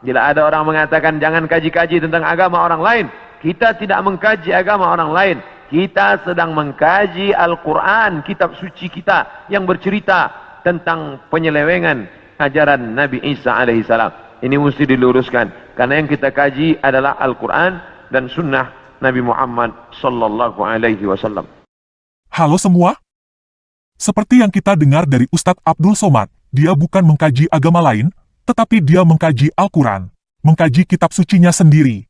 Bila ada orang mengatakan jangan kaji-kaji tentang agama orang lain, kita tidak mengkaji agama orang lain. Kita sedang mengkaji Al-Quran, kitab suci kita yang bercerita tentang penyelewengan ajaran Nabi Isa alaihissalam. Ini mesti diluruskan, karena yang kita kaji adalah Al-Quran dan sunnah Nabi Muhammad sallallahu alaihi wasallam. Halo semua. Seperti yang kita dengar dari Ustadz Abdul Somad, dia bukan mengkaji agama lain, tetapi dia mengkaji Al-Quran, mengkaji kitab sucinya sendiri.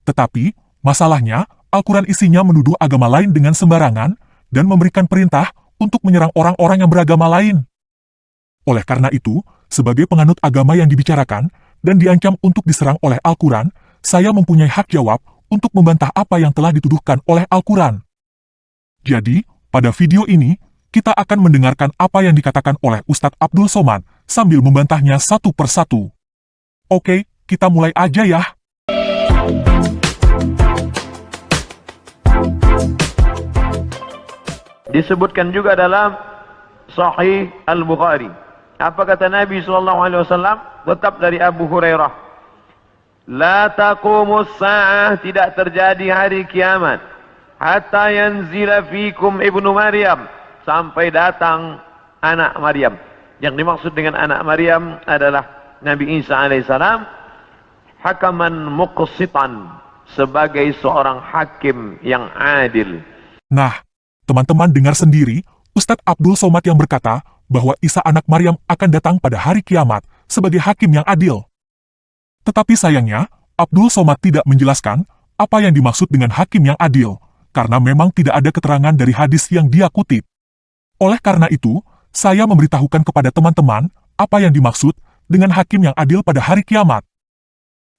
Tetapi, masalahnya, Al-Quran isinya menuduh agama lain dengan sembarangan, dan memberikan perintah untuk menyerang orang-orang yang beragama lain. Oleh karena itu, sebagai penganut agama yang dibicarakan, dan diancam untuk diserang oleh Al-Quran, saya mempunyai hak jawab untuk membantah apa yang telah dituduhkan oleh Al-Quran. Jadi, pada video ini, kita akan mendengarkan apa yang dikatakan oleh Ustadz Abdul Somad, sambil membantahnya satu persatu. Oke, kita mulai aja ya. Disebutkan juga dalam Sahih Al-Bukhari. Apa kata Nabi SAW? Tetap dari Abu Hurairah. La taqumus sa'ah, tidak terjadi hari kiamat. Hatta yanzila fikum ibnu Maryam, sampai datang anak Maryam. Yang dimaksud dengan anak Maryam adalah Nabi Isa alaihissalam, hakaman muqsitan, sebagai seorang hakim yang adil. Nah, teman-teman dengar sendiri, Ustadz Abdul Somad yang berkata bahwa Isa anak Maryam akan datang pada hari kiamat sebagai hakim yang adil. Tetapi sayangnya, Abdul Somad tidak menjelaskan apa yang dimaksud dengan hakim yang adil, karena memang tidak ada keterangan dari hadis yang dia kutip. Oleh karena itu, saya memberitahukan kepada teman-teman apa yang dimaksud dengan hakim yang adil pada hari kiamat.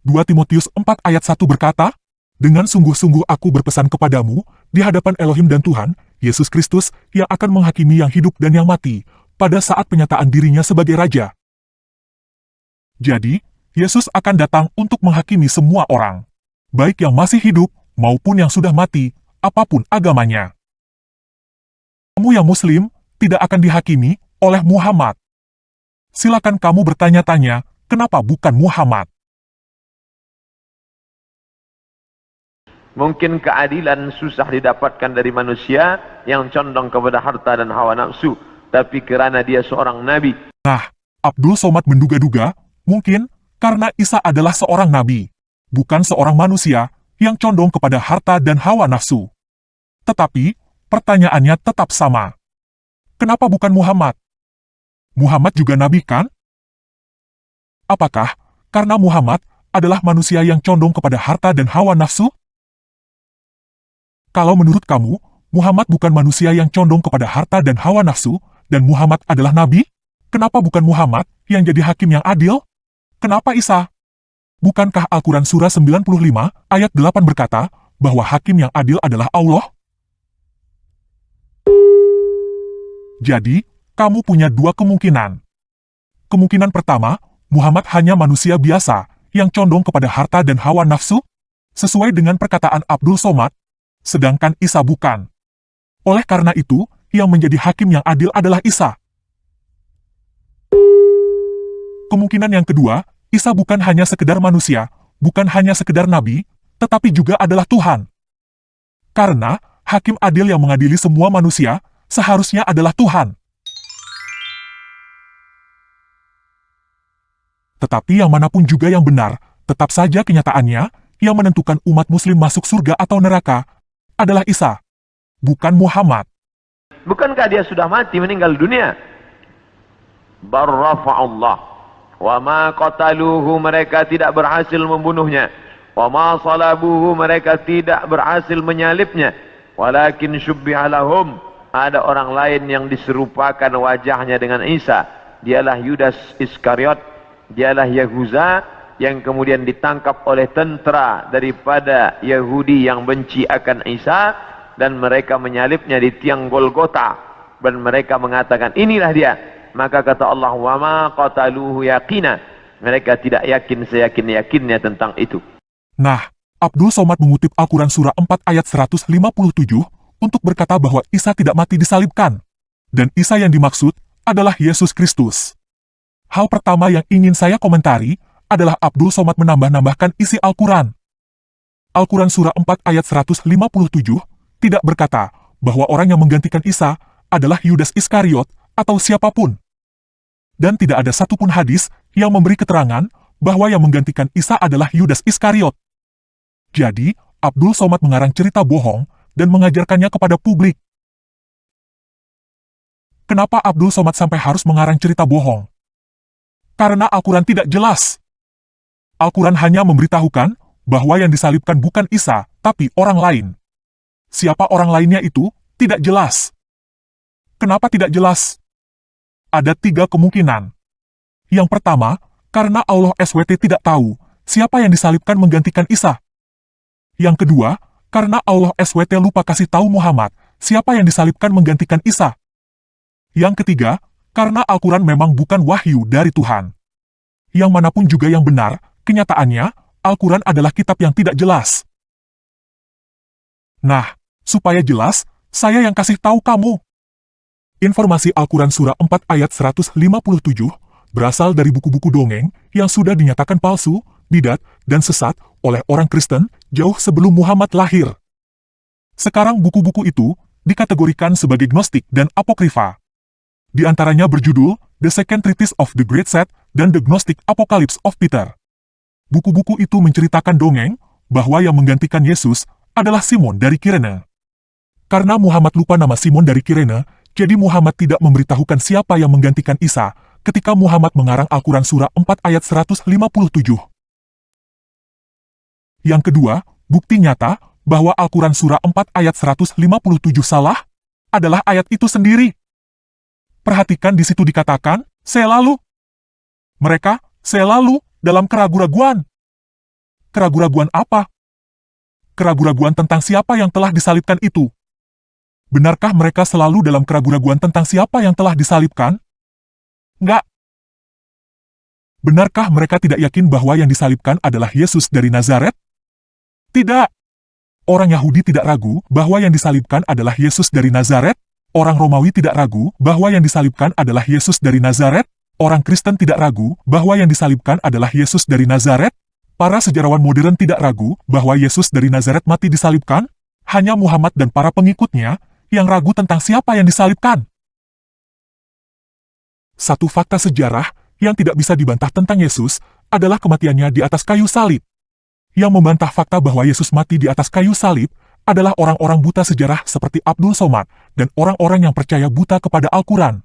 2 Timotius 4 ayat 1 berkata, dengan sungguh-sungguh aku berpesan kepadamu, di hadapan Elohim dan Tuhan, Yesus Kristus, yang akan menghakimi yang hidup dan yang mati, pada saat penyataan dirinya sebagai Raja. Jadi, Yesus akan datang untuk menghakimi semua orang, baik yang masih hidup maupun yang sudah mati, apapun agamanya. Kamu yang Muslim tidak akan dihakimi oleh Muhammad. Silakan kamu bertanya-tanya, kenapa bukan Muhammad? Mungkin keadilan susah didapatkan dari manusia yang condong kepada harta dan hawa nafsu, tapi kerana dia seorang nabi. Nah, Abdul Somad menduga-duga, mungkin karena Isa adalah seorang nabi, bukan seorang manusia yang condong kepada harta dan hawa nafsu. Tetapi, pertanyaannya tetap sama. Kenapa bukan Muhammad? Muhammad juga nabi kan? Apakah karena Muhammad adalah manusia yang condong kepada harta dan hawa nafsu? Kalau menurut kamu, Muhammad bukan manusia yang condong kepada harta dan hawa nafsu, dan Muhammad adalah nabi? Kenapa bukan Muhammad yang jadi hakim yang adil? Kenapa Isa? Bukankah Al-Quran Surah 95 ayat 8 berkata bahwa hakim yang adil adalah Allah? Jadi, kamu punya 2 kemungkinan. Kemungkinan pertama, Muhammad hanya manusia biasa yang condong kepada harta dan hawa nafsu, sesuai dengan perkataan Abdul Somad, sedangkan Isa bukan. Oleh karena itu, yang menjadi hakim yang adil adalah Isa. Kemungkinan yang kedua, Isa bukan hanya sekedar manusia, bukan hanya sekedar nabi, tetapi juga adalah Tuhan. Karena, hakim adil yang mengadili semua manusia, seharusnya adalah Tuhan. Tetapi yang manapun juga yang benar, tetap saja kenyataannya, yang menentukan umat muslim masuk surga atau neraka, adalah Isa, bukan Muhammad. Bukankah dia sudah mati, meninggal dunia? Barrafa'allah. Wa ma qataluhu, mereka tidak berhasil membunuhnya. Wa ma salabuhu, mereka tidak berhasil menyalibnya. Walakin syubbiha lahum, ada orang lain yang diserupakan wajahnya dengan Isa. Dialah Yudas Iskariot, dialah Yahuza, yang kemudian ditangkap oleh tentara daripada Yahudi yang benci akan Isa, dan mereka menyalibnya di tiang Golgota, dan mereka mengatakan inilah dia. Maka kata Allah, wa ma qataluhu yaqina, mereka tidak yakin seyakin-yakinnya tentang itu. Nah, Abdul Somad mengutip Al-Quran Surah 4 ayat 157 untuk berkata bahwa Isa tidak mati disalibkan, dan Isa yang dimaksud adalah Yesus Kristus. Hal pertama yang ingin saya komentari adalah Abdul Somad menambah-nambahkan isi Al-Quran. Al-Quran Surah 4 ayat 157 tidak berkata bahwa orang yang menggantikan Isa adalah Yudas Iskariot atau siapapun. Dan tidak ada satupun hadis yang memberi keterangan bahwa yang menggantikan Isa adalah Yudas Iskariot. Jadi, Abdul Somad mengarang cerita bohong dan mengajarkannya kepada publik. Kenapa Abdul Somad sampai harus mengarang cerita bohong? Karena Al-Quran tidak jelas. Al-Quran hanya memberitahukan bahwa yang disalibkan bukan Isa, tapi orang lain. Siapa orang lainnya itu, tidak jelas. Kenapa tidak jelas? Ada 3 kemungkinan. Yang pertama, karena Allah SWT tidak tahu siapa yang disalibkan menggantikan Isa. Yang kedua, karena Allah SWT lupa kasih tahu Muhammad siapa yang disalibkan menggantikan Isa. Yang ketiga, karena Al-Quran memang bukan wahyu dari Tuhan. Yang manapun juga yang benar, kenyataannya, Al-Quran adalah kitab yang tidak jelas. Nah, supaya jelas, saya yang kasih tahu kamu. Informasi Al-Quran Surah 4 ayat 157 berasal dari buku-buku dongeng yang sudah dinyatakan palsu, bidat, dan sesat oleh orang Kristen jauh sebelum Muhammad lahir. Sekarang buku-buku itu dikategorikan sebagai gnostik dan apokrifa. Di antaranya berjudul The Second Treatise of the Great Set dan The Gnostic Apocalypse of Peter. Buku-buku itu menceritakan dongeng bahwa yang menggantikan Yesus adalah Simon dari Kirene. Karena Muhammad lupa nama Simon dari Kirene, jadi Muhammad tidak memberitahukan siapa yang menggantikan Isa ketika Muhammad mengarang Al-Quran Surah 4 ayat 157. Yang kedua, bukti nyata bahwa Al-Quran Surah 4 ayat 157 salah adalah ayat itu sendiri. Perhatikan di situ dikatakan, selalu. Mereka, selalu, dalam keraguan-raguan. Keraguan-raguan apa? Keraguan-raguan tentang siapa yang telah disalibkan itu. Benarkah mereka selalu dalam keraguan-raguan tentang siapa yang telah disalibkan? Enggak. Benarkah mereka tidak yakin bahwa yang disalibkan adalah Yesus dari Nazaret? Tidak. Orang Yahudi tidak ragu bahwa yang disalibkan adalah Yesus dari Nazaret. Orang Romawi tidak ragu bahwa yang disalibkan adalah Yesus dari Nazaret. Orang Kristen tidak ragu bahwa yang disalibkan adalah Yesus dari Nazaret. Para sejarawan modern tidak ragu bahwa Yesus dari Nazaret mati disalibkan. Hanya Muhammad dan para pengikutnya yang ragu tentang siapa yang disalibkan. Satu fakta sejarah yang tidak bisa dibantah tentang Yesus adalah kematiannya di atas kayu salib. Yang membantah fakta bahwa Yesus mati di atas kayu salib adalah orang-orang buta sejarah seperti Abdul Somad dan orang-orang yang percaya buta kepada Al-Quran.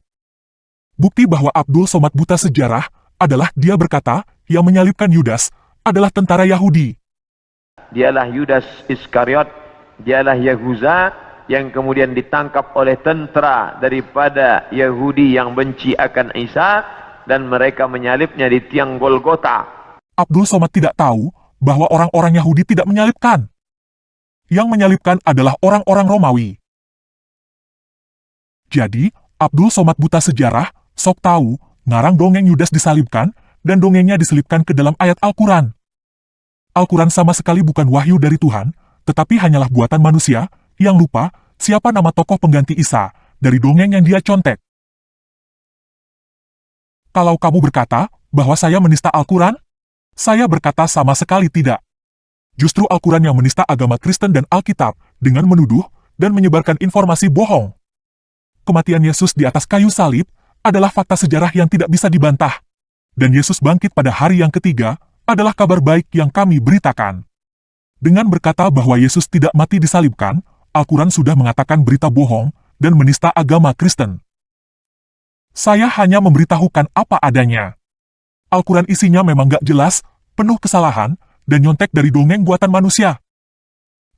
Bukti bahwa Abdul Somad buta sejarah adalah dia berkata yang menyalibkan Yudas adalah tentara Yahudi. Dialah Yudas Iskariot, dialah Yahuza yang kemudian ditangkap oleh tentara daripada Yahudi yang benci akan Isa dan mereka menyalibnya di tiang Golgota. Abdul Somad tidak tahu bahwa orang-orang Yahudi tidak menyalibkan. Yang menyalibkan adalah orang-orang Romawi. Jadi, Abdul Somad buta sejarah sok tahu ngarang dongeng Yudas disalibkan dan dongengnya diselipkan ke dalam ayat Al-Quran. Al-Quran sama sekali bukan wahyu dari Tuhan, tetapi hanyalah buatan manusia yang lupa siapa nama tokoh pengganti Isa dari dongeng yang dia contek. Kalau kamu berkata bahwa saya menista Al-Quran, saya berkata sama sekali tidak. Justru Al-Quran yang menista agama Kristen dan Alkitab dengan menuduh dan menyebarkan informasi bohong. Kematian Yesus di atas kayu salib adalah fakta sejarah yang tidak bisa dibantah. Dan Yesus bangkit pada hari yang ketiga adalah kabar baik yang kami beritakan. Dengan berkata bahwa Yesus tidak mati disalibkan, Al-Quran sudah mengatakan berita bohong dan menista agama Kristen. Saya hanya memberitahukan apa adanya. Al-Quran isinya memang gak jelas, penuh kesalahan, dan nyontek dari dongeng buatan manusia.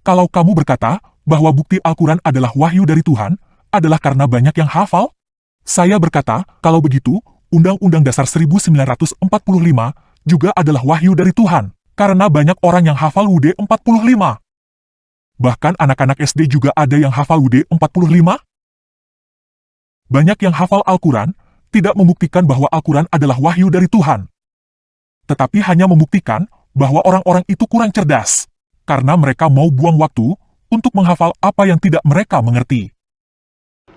Kalau kamu berkata bahwa bukti Al-Quran adalah wahyu dari Tuhan, adalah karena banyak yang hafal, saya berkata, kalau begitu, Undang-Undang Dasar 1945 juga adalah wahyu dari Tuhan, karena banyak orang yang hafal UD 45. Bahkan anak-anak SD juga ada yang hafal UD 45. Banyak yang hafal Al-Quran, tidak membuktikan bahwa Al-Quran adalah wahyu dari Tuhan. Tetapi hanya membuktikan bahwa orang-orang itu kurang cerdas, karena mereka mau buang waktu untuk menghafal apa yang tidak mereka mengerti.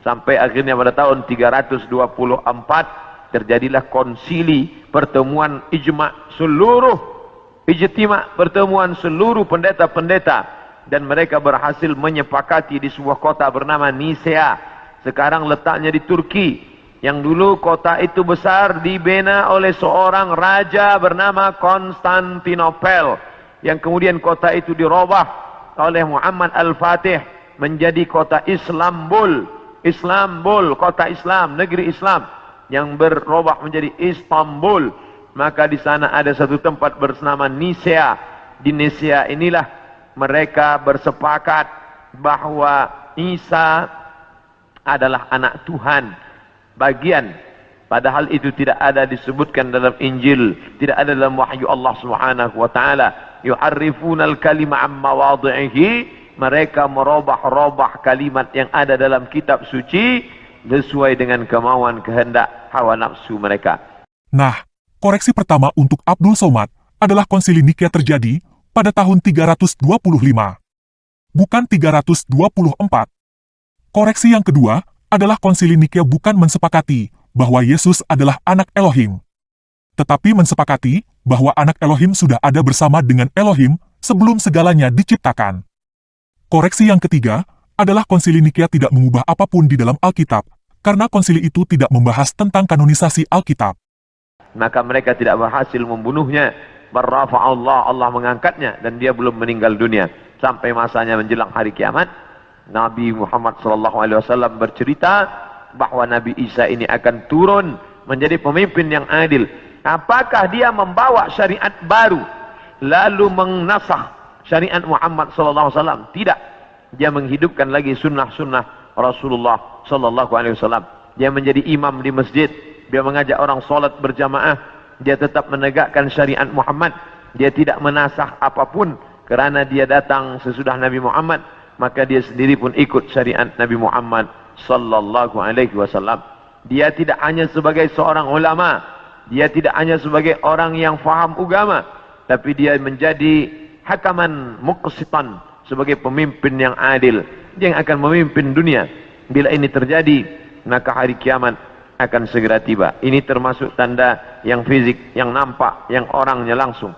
Sampai akhirnya pada tahun 324, terjadilah konsili, pertemuan pertemuan seluruh pendeta-pendeta, dan mereka berhasil menyepakati di sebuah kota bernama Nisea. Sekarang letaknya di Turki. Yang dulu kota itu besar dibina oleh seorang raja bernama Konstantinopel, yang kemudian kota itu dirubah oleh Muhammad Al-Fatih menjadi kota Istanbul, kota Islam, negeri Islam, yang berubah menjadi Istanbul. Maka di sana ada satu tempat bernama Nisea. Di Nisea inilah mereka bersepakat bahwa Isa adalah anak Tuhan. Bagian, padahal itu tidak ada disebutkan dalam Injil, tidak ada dalam wahyu Allah Subhanahu wa taala. Yu'arrifunal kalima amma wadhihi, mereka merubah-rubah kalimat yang ada dalam kitab suci sesuai dengan kemauan kehendak hawa nafsu mereka. Nah, koreksi pertama untuk Abdul Somad adalah konsili Nikea terjadi pada tahun 325, bukan 324. Koreksi yang kedua adalah konsili Nikea bukan mensepakati bahwa Yesus adalah anak Elohim, tetapi mensepakati bahwa anak Elohim sudah ada bersama dengan Elohim sebelum segalanya diciptakan. Koreksi yang ketiga adalah konsili Nikea tidak mengubah apapun di dalam Alkitab, karena konsili itu tidak membahas tentang kanonisasi Alkitab. Maka mereka tidak berhasil membunuhnya. Allah mengangkatnya dan dia belum meninggal dunia. Sampai masanya menjelang hari kiamat, Nabi Muhammad SAW bercerita bahwa Nabi Isa ini akan turun menjadi pemimpin yang adil. Apakah dia membawa syariat baru lalu menasakh syariat Muhammad SAW? Tidak. Dia menghidupkan lagi sunnah-sunnah Rasulullah SAW. Dia menjadi imam di masjid. Dia mengajak orang salat berjamaah. Dia tetap menegakkan syariat Muhammad. Dia tidak menasakh apapun kerana dia datang sesudah Nabi Muhammad. Maka dia sendiri pun ikut syariat Nabi Muhammad sallallahu alaihi wasallam. Dia tidak hanya sebagai seorang ulama, dia tidak hanya sebagai orang yang faham agama, tapi dia menjadi hakaman muqsitan, sebagai pemimpin yang adil, yang akan memimpin dunia. Bila ini terjadi, maka hari kiamat akan segera tiba. Ini termasuk tanda yang fisik, yang nampak, yang orangnya langsung.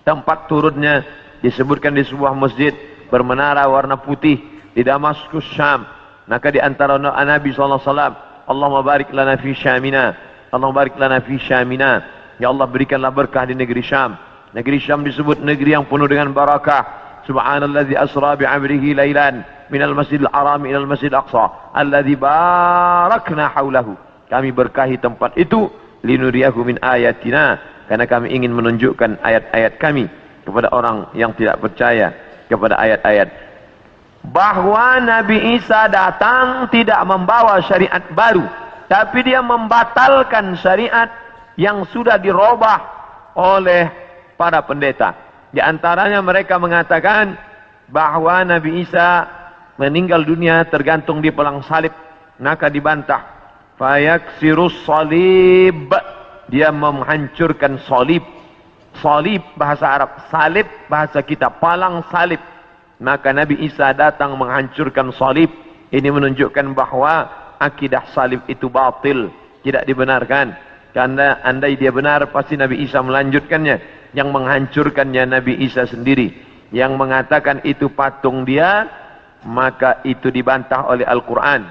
Tempat turunnya disebutkan di sebuah masjid bermenara warna putih di Damaskus, Syam. Maka di antara Nabi SAW, Allahumma barik lana fi Syamina, Allahumma barik lana fi Syamina. Ya Allah, berikanlah berkah di negeri Syam. Negeri Syam disebut negeri yang penuh dengan barakah. Subhanalladzi asra bi'amrihi lailan minal masjidil haram ilal masjidil aqsa alladzi barakna haulahu. Kami berkahi tempat itu linuriyahu min ayatina, karena kami ingin menunjukkan ayat-ayat kami kepada orang yang tidak percaya kepada ayat-ayat. Bahwa Nabi Isa datang tidak membawa syariat baru, tapi dia membatalkan syariat yang sudah dirubah oleh para pendeta. Di antaranya mereka mengatakan bahwa Nabi Isa meninggal dunia tergantung di pelang salib. Maka dibantah. Fayaksirus salib, dia menghancurkan salib. Salib bahasa Arab, salib bahasa kita, palang salib. Maka Nabi Isa datang menghancurkan salib. Ini menunjukkan bahwa akidah salib itu batil, tidak dibenarkan. Karena andai dia benar, pasti Nabi Isa melanjutkannya. Yang menghancurkannya Nabi Isa sendiri. Yang mengatakan itu patung dia, maka itu dibantah oleh Al-Quran.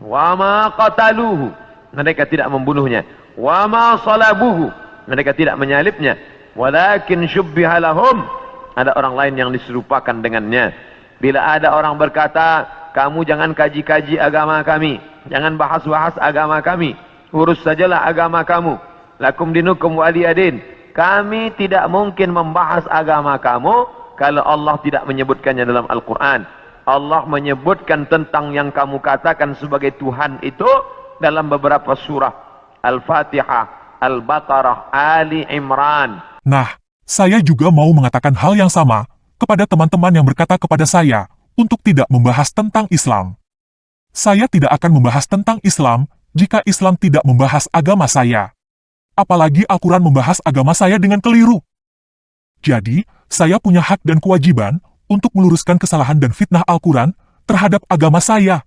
Wa ma qataluhu, mereka tidak membunuhnya. Wa ma salabuhu, mereka tidak menyalibnya. Walakin syubbiha lahum, ada orang lain yang diserupakan dengannya. Bila ada orang berkata, kamu jangan kaji-kaji agama kami, jangan bahas-bahas agama kami, urus sajalah agama kamu. Lakum dinukum waliyadin. Kami tidak mungkin membahas agama kamu kalau Allah tidak menyebutkannya dalam Al-Quran. Allah menyebutkan tentang yang kamu katakan sebagai Tuhan itu dalam beberapa surah. Al-Fatihah, Al-Baqarah, Ali Imran. Nah, saya juga mau mengatakan hal yang sama kepada teman-teman yang berkata kepada saya untuk tidak membahas tentang Islam. Saya tidak akan membahas tentang Islam jika Islam tidak membahas agama saya. Apalagi Al-Quran membahas agama saya dengan keliru. Jadi, saya punya hak dan kewajiban untuk meluruskan kesalahan dan fitnah Al-Quran terhadap agama saya.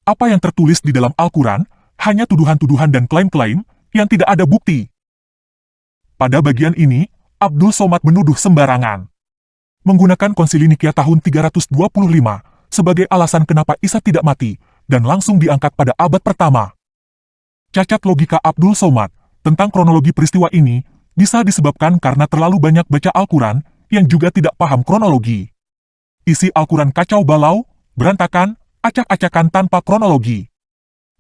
Apa yang tertulis di dalam Al-Quran hanya tuduhan-tuduhan dan klaim-klaim yang tidak ada bukti. Pada bagian ini, Abdul Somad menuduh sembarangan. Menggunakan Konsili Nikea tahun 325 sebagai alasan kenapa Isa tidak mati dan langsung diangkat pada abad pertama. Cacat logika Abdul Somad tentang kronologi peristiwa ini bisa disebabkan karena terlalu banyak baca Al-Quran yang juga tidak paham kronologi. Isi Al-Quran kacau balau, berantakan, acak-acakan tanpa kronologi.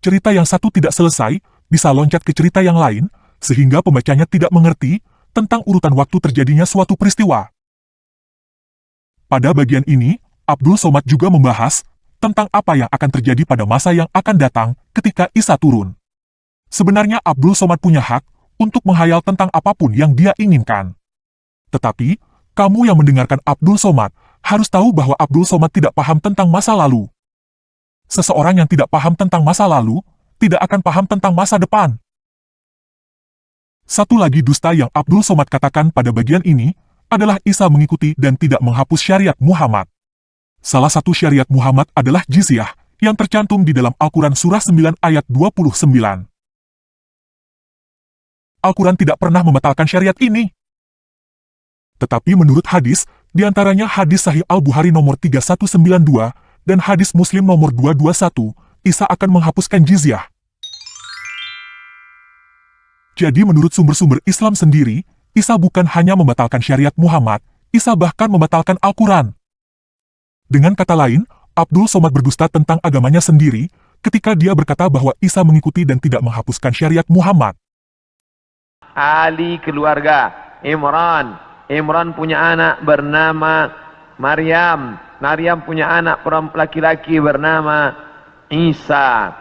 Cerita yang satu tidak selesai bisa loncat ke cerita yang lain, sehingga pembacanya tidak mengerti tentang urutan waktu terjadinya suatu peristiwa. Pada bagian ini, Abdul Somad juga membahas tentang apa yang akan terjadi pada masa yang akan datang ketika Isa turun. Sebenarnya Abdul Somad punya hak untuk menghayal tentang apapun yang dia inginkan. Tetapi, kamu yang mendengarkan Abdul Somad harus tahu bahwa Abdul Somad tidak paham tentang masa lalu. Seseorang yang tidak paham tentang masa lalu, tidak akan paham tentang masa depan. Satu lagi dusta yang Abdul Somad katakan pada bagian ini, adalah Isa mengikuti dan tidak menghapus syariat Muhammad. Salah satu syariat Muhammad adalah jizyah, yang tercantum di dalam Al-Quran Surah 9 ayat 29. Al-Quran tidak pernah membatalkan syariat ini. Tetapi menurut hadis, diantaranya hadis Sahih Al-Bukhari nomor 3192, dan hadis Muslim nomor 221, Isa akan menghapuskan jizyah. Jadi menurut sumber-sumber Islam sendiri, Isa bukan hanya membatalkan syariat Muhammad, Isa bahkan membatalkan Al-Quran. Dengan kata lain, Abdul Somad berdusta tentang agamanya sendiri, ketika dia berkata bahwa Isa mengikuti dan tidak menghapuskan syariat Muhammad. Ahli keluarga Imran. Imran punya anak bernama Maryam. Maryam punya anak laki-laki bernama Isa.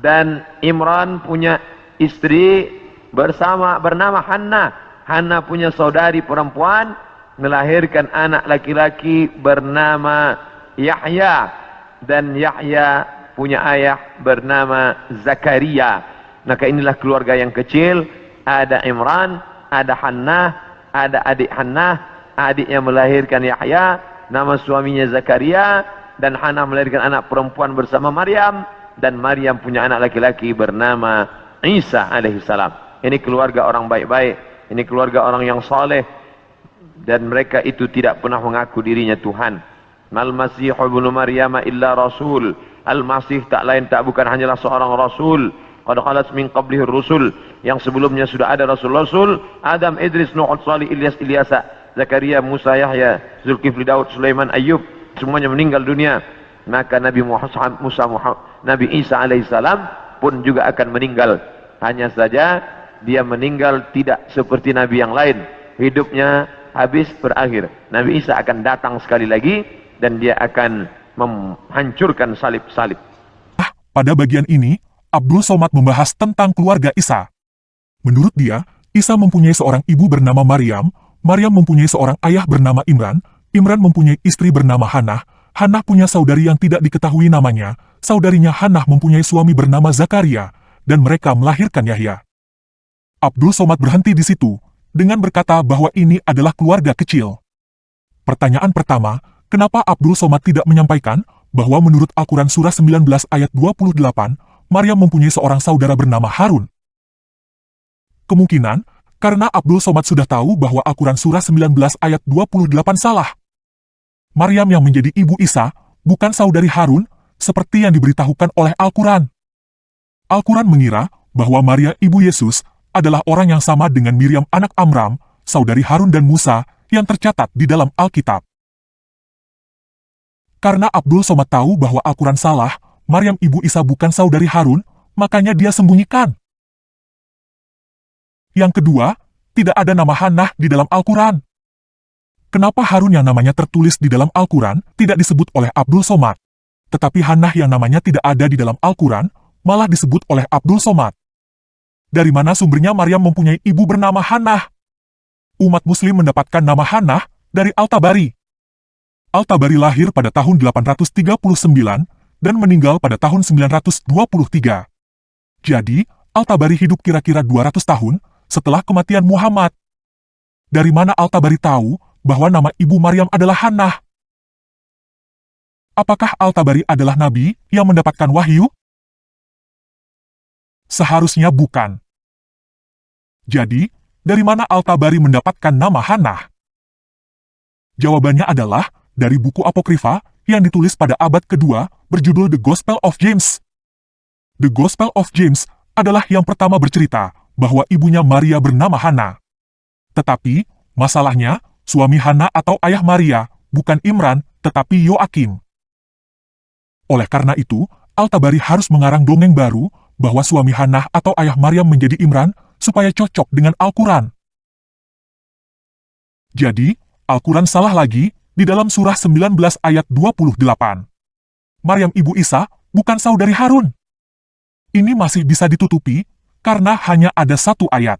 Dan Imran punya istri bernama Hannah. Hannah punya saudari perempuan, melahirkan anak laki-laki bernama Yahya. Dan Yahya punya ayah bernama Zakaria. Maka inilah keluarga yang kecil. Ada Imran, ada Hannah, ada adik Hannah, adik yang melahirkan Yahya, nama suaminya Zakaria, dan Hannah melahirkan anak perempuan bersama Maryam, dan Maryam punya anak laki-laki bernama Isa alaihissalam. Ini keluarga orang baik-baik, ini keluarga orang yang saleh, dan mereka itu tidak pernah mengaku dirinya Tuhan. Al-Masih ibnu Maryam illa rasul. Al-Masih tak lain tak bukan hanyalah seorang rasul. Qad khalat min qablihi rusul, yang sebelumnya sudah ada rasul-rasul, Adam, Idris, Nuh, Salih, Ilyas, Ilyasa, Zakaria, Musa, Yahya, Zulkifli, Daud, Sulaiman, Ayyub, semuanya meninggal dunia. Maka Nabi Nabi Isa alaihissalam pun juga akan meninggal. Hanya saja dia meninggal tidak seperti Nabi yang lain. Hidupnya habis, berakhir. Nabi Isa akan datang sekali lagi dan dia akan menghancurkan salib-salib. Pada bagian ini, Abdul Somad membahas tentang keluarga Isa. Menurut dia, Isa mempunyai seorang ibu bernama Maryam, Maryam mempunyai seorang ayah bernama Imran, Imran mempunyai istri bernama Hannah, Hannah punya saudari yang tidak diketahui namanya, saudarinya Hannah mempunyai suami bernama Zakaria, dan mereka melahirkan Yahya. Abdul Somad berhenti di situ, dengan berkata bahwa ini adalah keluarga kecil. Pertanyaan pertama, kenapa Abdul Somad tidak menyampaikan bahwa menurut Al-Quran Surah 19 ayat 28, Maryam mempunyai seorang saudara bernama Harun? Kemungkinan, karena Abdul Somad sudah tahu bahwa Al-Quran Surah 19 ayat 28 salah. Maryam yang menjadi ibu Isa, bukan saudari Harun, seperti yang diberitahukan oleh Al-Quran. Al-Quran mengira bahwa Maria ibu Yesus adalah orang yang sama dengan Miriam anak Amram, saudari Harun dan Musa, yang tercatat di dalam Alkitab. Karena Abdul Somad tahu bahwa Al-Quran salah, Maryam ibu Isa bukan saudari Harun, makanya dia sembunyikan. Yang kedua, tidak ada nama Hannah di dalam Al-Quran. Kenapa Harun yang namanya tertulis di dalam Al-Quran tidak disebut oleh Abdul Somad? Tetapi Hannah yang namanya tidak ada di dalam Al-Quran, malah disebut oleh Abdul Somad. Dari mana sumbernya Maryam mempunyai ibu bernama Hannah? Umat Muslim mendapatkan nama Hannah dari Al-Tabari. Al-Tabari lahir pada tahun 839 dan meninggal pada tahun 923. Jadi, Al-Tabari hidup kira-kira 200 tahun setelah kematian Muhammad. Dari mana Al-Tabari tahu bahwa nama ibu Maryam adalah Hannah? Apakah Al-Tabari adalah nabi yang mendapatkan wahyu? Seharusnya bukan. Jadi, dari mana Al-Tabari mendapatkan nama Hannah? Jawabannya adalah dari buku Apokrifa yang ditulis pada abad kedua berjudul The Gospel of James. The Gospel of James adalah yang pertama bercerita bahwa ibunya Maria bernama Hannah. Tetapi, masalahnya, suami Hannah atau ayah Maria bukan Imran, tetapi Yoakim. Oleh karena itu, Al-Tabari harus mengarang dongeng baru bahwa suami Hannah atau ayah Maryam menjadi Imran supaya cocok dengan Al-Quran. Jadi, Al-Quran salah lagi di dalam surah 19 ayat 28. Maryam ibu Isa bukan saudari Harun. Ini masih bisa ditutupi karena hanya ada satu ayat.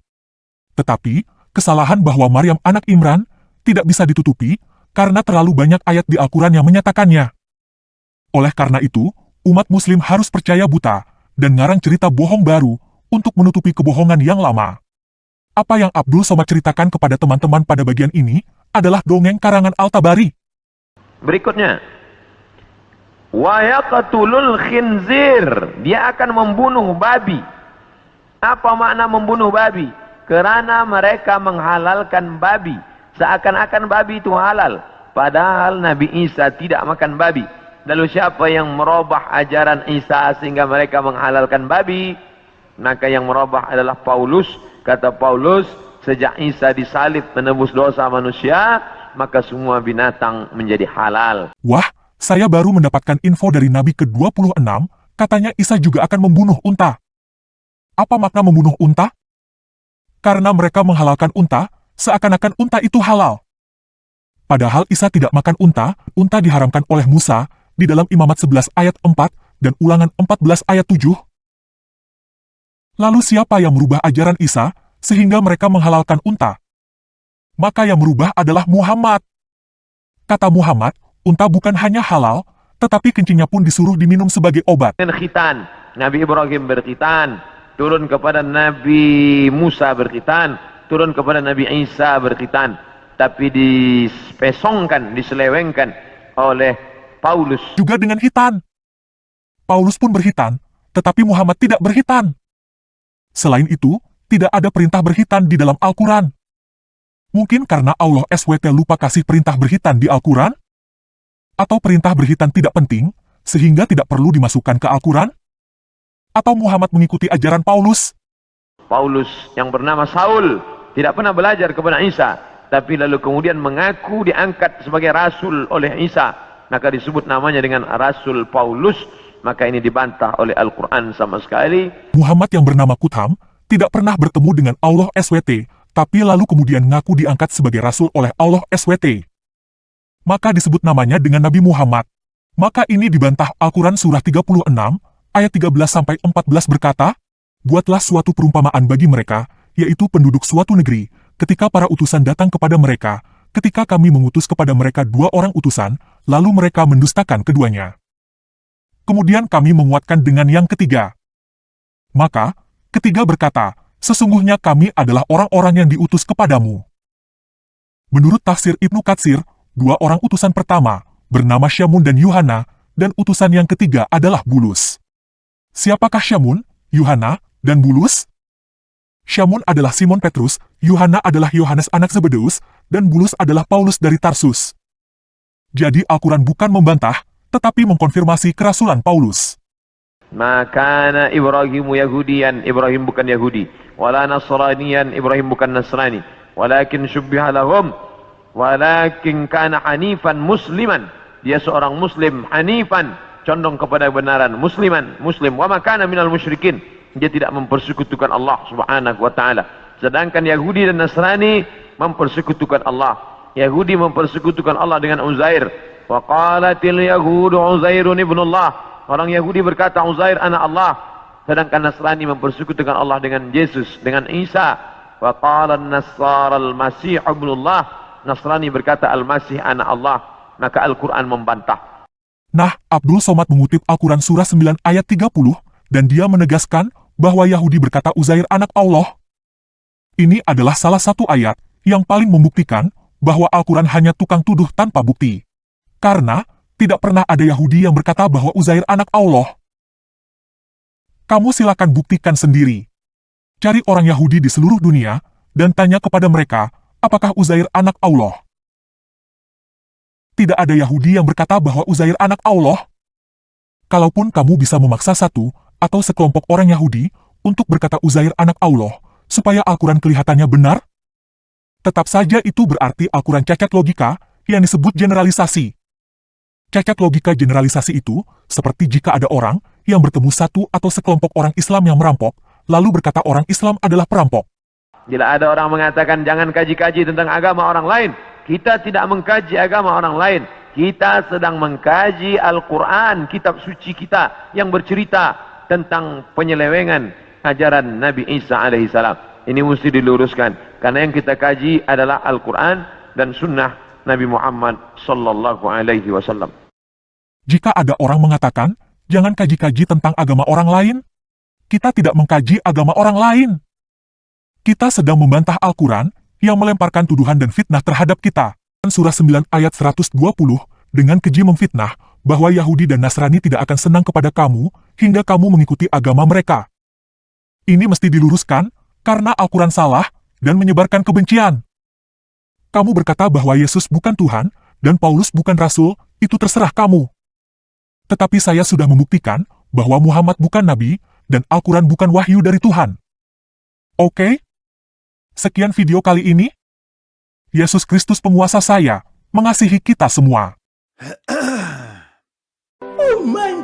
Tetapi, kesalahan bahwa Maryam anak Imran tidak bisa ditutupi karena terlalu banyak ayat di Al-Quran yang menyatakannya. Oleh karena itu, umat muslim harus percaya buta dan ngarang cerita bohong baru untuk menutupi kebohongan yang lama. Apa yang Abdul Somad ceritakan kepada teman-teman pada bagian ini adalah dongeng karangan Al-Tabari. Berikutnya, wa yaqtulul khinzir, dia akan membunuh babi. Apa makna membunuh babi? Kerana mereka menghalalkan babi, seakan-akan babi itu halal, padahal Nabi Isa tidak makan babi. Lalu siapa yang merubah ajaran Isa sehingga mereka menghalalkan babi? Maka yang merubah adalah Paulus. Kata Paulus, sejak Isa disalib menebus dosa manusia, maka semua binatang menjadi halal. Wah, saya baru mendapatkan info dari Nabi ke-26, katanya Isa juga akan membunuh unta. Apa makna membunuh unta? Karena mereka menghalalkan unta, seakan-akan unta itu halal. Padahal Isa tidak makan unta, unta diharamkan oleh Musa di dalam Imamat 11 ayat 4 dan Ulangan 14 ayat 7. Lalu siapa yang merubah ajaran Isa sehingga mereka menghalalkan unta? Maka yang merubah adalah Muhammad. Kata Muhammad, unta bukan hanya halal, tetapi kencingnya pun disuruh diminum sebagai obat. Khitan, Nabi Ibrahim berkhitan, turun kepada Nabi Musa berkhitan, turun kepada Nabi Isa berkhitan, tapi dispesongkan, diselewengkan oleh Paulus. Juga dengan khitan. Paulus pun berkhitan, tetapi Muhammad tidak berkhitan. Selain itu, tidak ada perintah berkhitan di dalam Al-Quran. Mungkin karena Allah SWT lupa kasih perintah berkhitan di Al-Quran? Atau perintah berkhitan tidak penting, sehingga tidak perlu dimasukkan ke Al-Quran? Atau Muhammad mengikuti ajaran Paulus? Paulus yang bernama Saul tidak pernah belajar kepada Isa, tapi lalu kemudian mengaku diangkat sebagai rasul oleh Isa, maka disebut namanya dengan Rasul Paulus. Maka ini dibantah oleh Al-Quran sama sekali. Muhammad yang bernama Kutham tidak pernah bertemu dengan Allah SWT, tapi lalu kemudian ngaku diangkat sebagai rasul oleh Allah SWT. Maka disebut namanya dengan Nabi Muhammad. Maka ini dibantah Al-Quran surah 36, ayat 13-14 berkata, buatlah suatu perumpamaan bagi mereka, yaitu penduduk suatu negeri, ketika para utusan datang kepada mereka, ketika kami mengutus kepada mereka 2 orang utusan, lalu mereka mendustakan keduanya. Kemudian kami menguatkan dengan yang ketiga. Maka, ketiga berkata, sesungguhnya kami adalah orang-orang yang diutus kepadamu. Menurut tafsir Ibnu Katsir, 2 orang utusan pertama, bernama Syamun dan Yuhanna, dan utusan yang ketiga adalah Bulus. Siapakah Syamun, Yuhanna, dan Bulus? Syamun adalah Simon Petrus, Yuhanna adalah Yohanes anak Zebedeus, dan Bulus adalah Paulus dari Tarsus. Jadi Al-Quran bukan membantah, tetapi mengkonfirmasi kerasulan Paulus. Maka Ibrahim Yahudian, Ibrahim bukan Yahudi. Wala Nasranian, Ibrahim bukan Nasrani. Walakin syubbiha lahum, walakin kana hanifan musliman. Dia seorang muslim, hanifan, condong kepada kebenaran, musliman, muslim. Wa ma kana minal musyrikin. Dia tidak mempersekutukan Allah Subhanahu wa taala. Sedangkan Yahudi dan Nasrani mempersekutukan Allah. Yahudi mempersekutukan Allah dengan Uzair. Wa qalatil yahudu Uzairun ibnullah. Orang Yahudi berkata Uzair anak Allah. Sedangkan Nasrani mempersekutukan Allah dengan Yesus, dengan Isa. Wa qala an-nasara al-masih ibnullah. Nasrani berkata Al-Masih anak Allah. Maka Al-Quran membantah. Nah, Abdul Somad mengutip Al-Quran surah 9 ayat 30, dan dia menegaskan bahwa Yahudi berkata Uzair anak Allah. Ini adalah salah satu ayat yang paling membuktikan bahwa Al-Quran hanya tukang tuduh tanpa bukti. Karena tidak pernah ada Yahudi yang berkata bahwa Uzair anak Allah. Kamu silakan buktikan sendiri. Cari orang Yahudi di seluruh dunia, dan tanya kepada mereka, apakah Uzair anak Allah? Tidak ada Yahudi yang berkata bahwa Uzair anak Allah. Kalaupun kamu bisa memaksa satu atau sekelompok orang Yahudi untuk berkata Uzair anak Allah, supaya Al-Quran kelihatannya benar, tetap saja itu berarti Al-Quran cacat logika yang disebut generalisasi. Cacat logika generalisasi itu seperti jika ada orang yang bertemu satu atau sekelompok orang Islam yang merampok, lalu berkata orang Islam adalah perampok. Bila ada orang mengatakan jangan kaji-kaji tentang agama orang lain, kita tidak mengkaji agama orang lain. Kita sedang mengkaji Al-Quran, kitab suci kita yang bercerita tentang penyelewengan ajaran Nabi Isa alaihissalam. Ini mesti diluruskan, karena yang kita kaji adalah Al-Quran dan sunnah Nabi Muhammad sallallahu alaihi wasallam. Jika ada orang mengatakan, jangan kaji-kaji tentang agama orang lain, kita tidak mengkaji agama orang lain. Kita sedang membantah Al-Quran yang melemparkan tuduhan dan fitnah terhadap kita. Surah 9 ayat 120, dengan keji memfitnah bahwa Yahudi dan Nasrani tidak akan senang kepada kamu hingga kamu mengikuti agama mereka. Ini mesti diluruskan karena Al-Quran salah dan menyebarkan kebencian. Kamu berkata bahwa Yesus bukan Tuhan dan Paulus bukan Rasul, itu terserah kamu. Tetapi saya sudah membuktikan bahwa Muhammad bukan Nabi dan Al-Quran bukan wahyu dari Tuhan. Oke? Sekian video kali ini. Yesus Kristus penguasa saya, mengasihi kita semua. Oh my